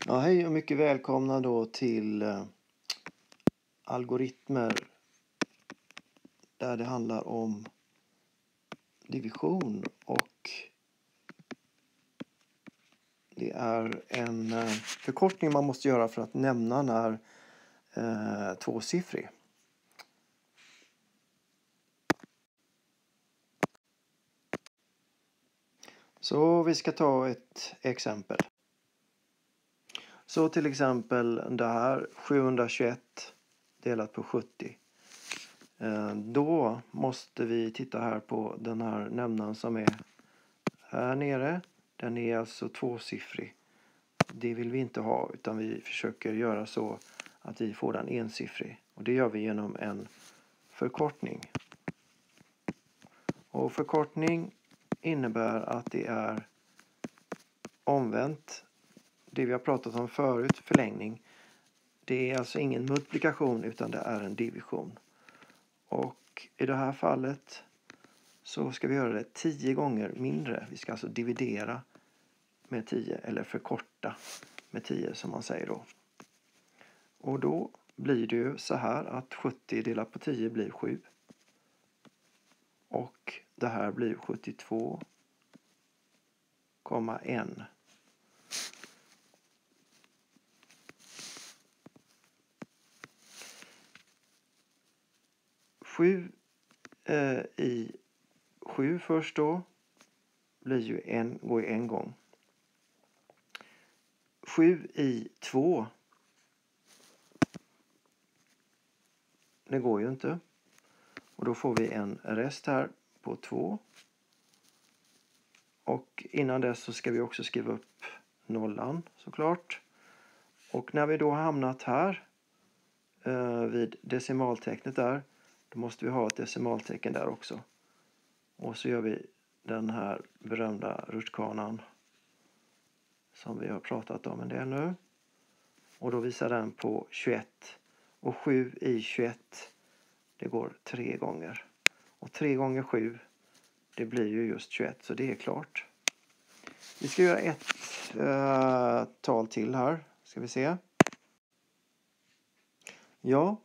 Ja, hej och mycket välkomna då till algoritmer där det handlar om division, och det är en förkortning man måste göra för att nämnaren är tvåsiffrig. Så vi ska ta ett exempel. Så till exempel det här 721 delat på 70. Då måste vi titta här på den här nämnaren som är här nere. Den är alltså tvåsiffrig. Det vill vi inte ha, utan vi försöker göra så att vi får den ensiffrig. Och det gör vi genom en förkortning. Och förkortning innebär att det är omvänt det vi har pratat om förut, förlängning. Det är alltså ingen multiplikation utan det är en division. Och i det här fallet så ska vi göra det 10 gånger mindre. Vi ska alltså dividera med 10 eller förkorta med 10 som man säger då. Och då blir det ju så här att 70 delat på 10 blir 7. Och det här blir 72,1. I 7 först då blir ju går ju en gång. 7 i 2. Det går ju inte. Och då får vi en rest här på 2. Och innan dess så ska vi också skriva upp nollan såklart. Och när vi då har hamnat här vid decimaltecknet där, då måste vi ha ett decimaltecken där också. Och så gör vi den här berömda rutschkanan som vi har pratat om en del nu. Och då visar den på 21. Och 7 i 21, det går 3 gånger. Och 3 gånger 7, det blir ju just 21, så det är klart. Vi ska göra ett tal till här, ska vi se. Ja,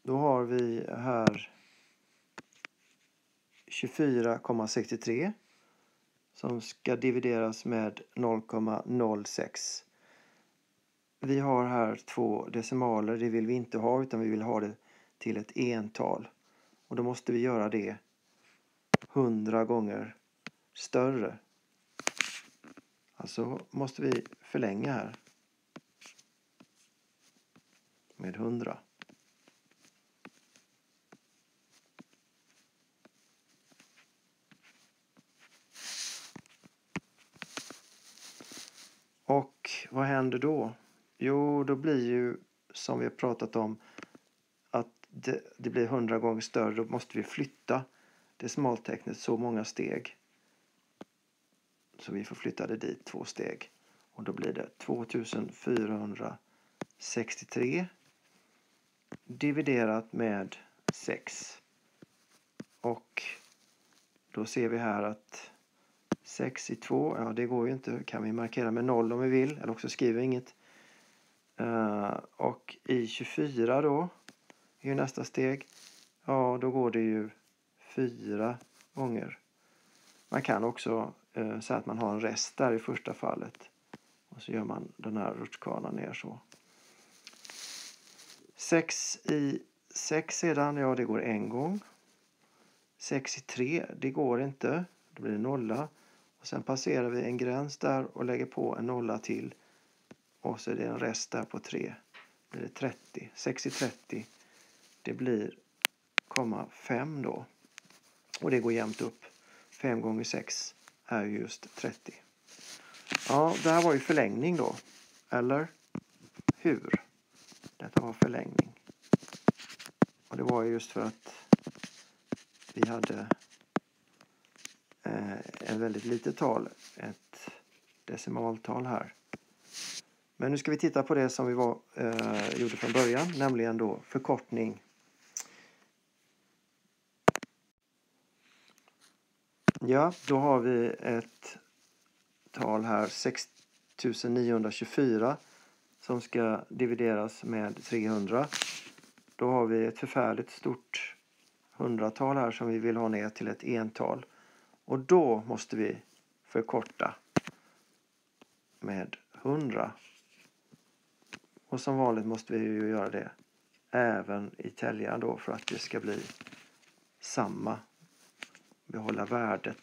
då har vi här 24,63 som ska divideras med 0,06. Vi har här 2 decimaler, det vill vi inte ha utan vi vill ha det till ett ental. Och då måste vi göra det 100 gånger större. Alltså måste vi förlänga här med 100. Och vad händer då? Jo, då blir ju som vi har pratat om att det blir 100 gånger större. Då måste vi flytta decimaltecknet så många steg. Så vi får flytta det dit 2 steg. Och då blir det 2463 dividerat med 6. Och då ser vi här att 6 i 2, ja det går ju inte. Kan vi markera med 0 om vi vill. Eller också skriver vi inget. Och i 24 då är ju nästa steg. Ja, då går det ju 4 gånger. Man kan också säga att man har en rest där i första fallet. Och så gör man den här rutschkanan ner så. 6 i 6 sedan, ja det går en gång. 6 i 3, det går inte. Då blir det nolla. Och sen passerar vi en gräns där och lägger på en nolla till. Och så är det en rest där på 3. Då blir det 30. 6 i 30, det blir 0,5 då. Och det går jämnt upp. 5 gånger 6 är just 30. Ja, det här var ju förlängning då. Eller hur? Detta var förlängning. Och det var ju just för att vi hade en väldigt litet tal. Ett decimaltal här. Men nu ska vi titta på det som vi gjorde från början. Nämligen då förkortning. Ja, då har vi ett tal här 6924 som ska divideras med 300. Då har vi ett förfärligt stort hundratal här som vi vill ha ner till ett ental. Och då måste vi förkorta med 100. Och som vanligt måste vi ju göra det även i täljaren då för att det ska bli samma. Behålla värdet,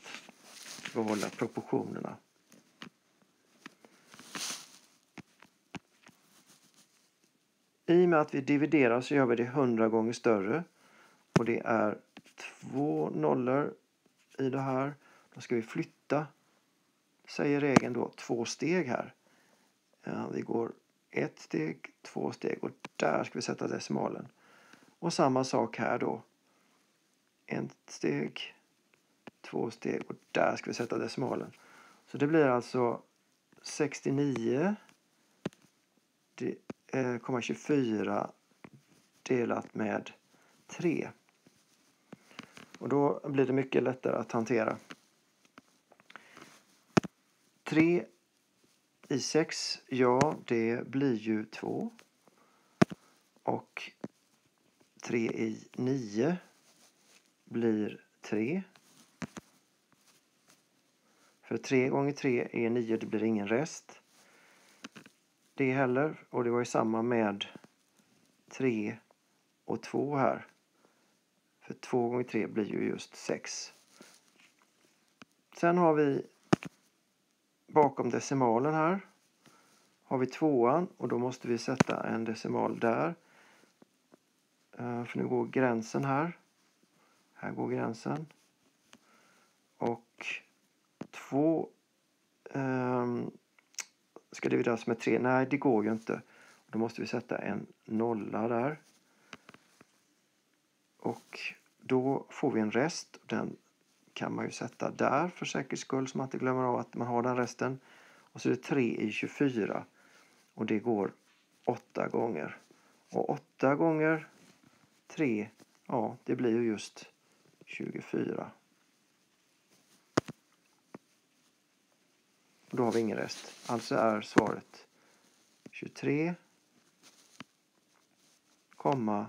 behålla proportionerna. I och med att vi dividerar så gör vi det 100 gånger större. Och det är 2 nollor i det här. Då ska vi flytta, säger regeln då, 2 steg här. Vi går 1 steg, 2 steg och där ska vi sätta decimalen. Och samma sak här då. 1 steg, 2 steg och där ska vi sätta decimalen. Så det blir alltså 69,24 delat med 3. Och då blir det mycket lättare att hantera. 3 i 6, ja det blir ju 2. Och 3 i 9 blir 3. För 3 gånger 3 är 9, det blir ingen rest. Det heller, och det var ju samma med 3 och 2 här. För 2 gånger 3 blir ju just 6. Sen har vi bakom decimalen här har vi 2:an och då måste vi sätta en decimal där. För nu går gränsen här. Här går gränsen. Och 2 ska divideras med 3. Nej, det går ju inte. Då måste vi sätta en nolla där. Och då får vi en rest. Den kan man ju sätta där för säkerhets skull så man inte glömmer av att man har den resten. Och så är det 3 i 24. Och det går 8 gånger. Och 8 gånger 3, ja det blir ju just 24. Och då har vi ingen rest. Alltså är svaret 23,08.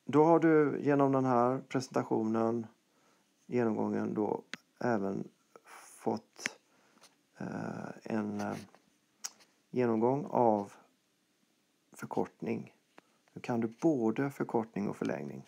Då har du genom den här presentationen, genomgången då även fått en genomgång av förkortning. Nu kan du både förkortning och förlängning.